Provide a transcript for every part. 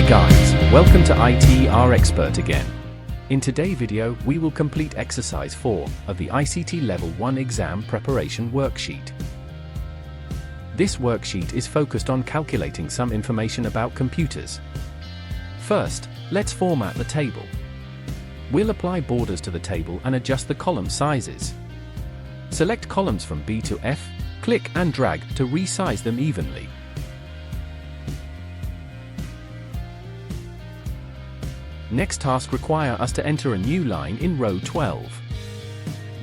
Hi guys, welcome to ITR Expert again. In today's video, we will complete exercise 4 of the ICT Level 1 exam preparation worksheet. This worksheet is focused on calculating some information about computers. First, let's format the table. We'll apply borders to the table and adjust the column sizes. Select columns from B to F, click and drag to resize them evenly. Next task requires us to enter a new line in row 12.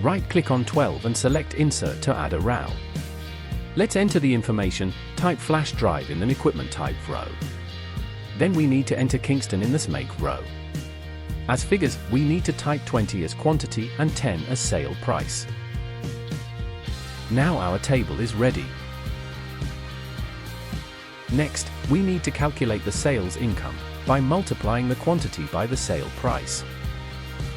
Right-click on 12 and select Insert to add a row. Let's enter the information, type flash drive in the equipment type row. Then we need to enter Kingston in this make row. As figures, we need to type 20 as quantity and 10 as sale price. Now our table is ready. Next, we need to calculate the sales income by multiplying the quantity by the sale price.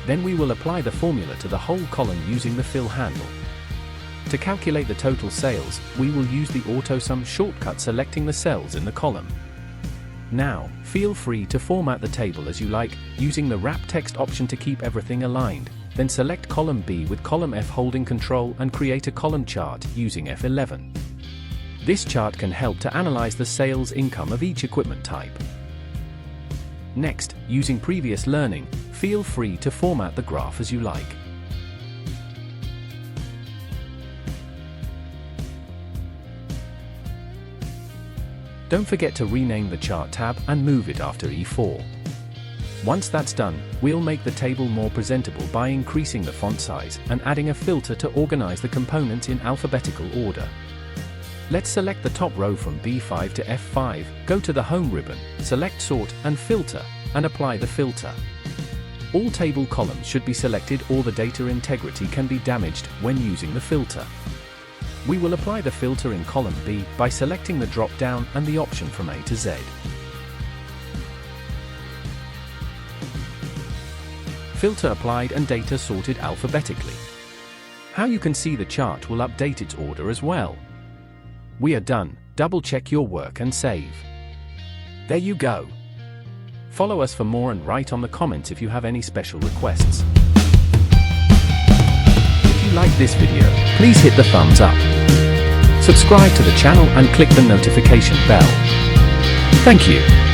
Then we will apply the formula to the whole column using the fill handle. To calculate the total sales, we will use the AutoSum shortcut selecting the cells in the column. Now, feel free to format the table as you like, using the wrap text option to keep everything aligned. Then select column B with column F holding Control and create a column chart using F11. This chart can help to analyze the sales income of each equipment type. Next, using previous learning, feel free to format the graph as you like. Don't forget to rename the chart tab and move it after E4. Once that's done, we'll make the table more presentable by increasing the font size and adding a filter to organize the components in alphabetical order. Let's select the top row from B5 to F5, go to the Home ribbon, select Sort and Filter, and apply the filter. All table columns should be selected or the data integrity can be damaged when using the filter. We will apply the filter in column B by selecting the drop-down and the option from A to Z. Filter applied and data sorted alphabetically. How you can see the chart will update its order as well. We are done. Double check your work and save. There you go. Follow us for more and write on the comments if you have any special requests. If you like this video, please hit the thumbs up. Subscribe to the channel and click the notification bell. Thank you.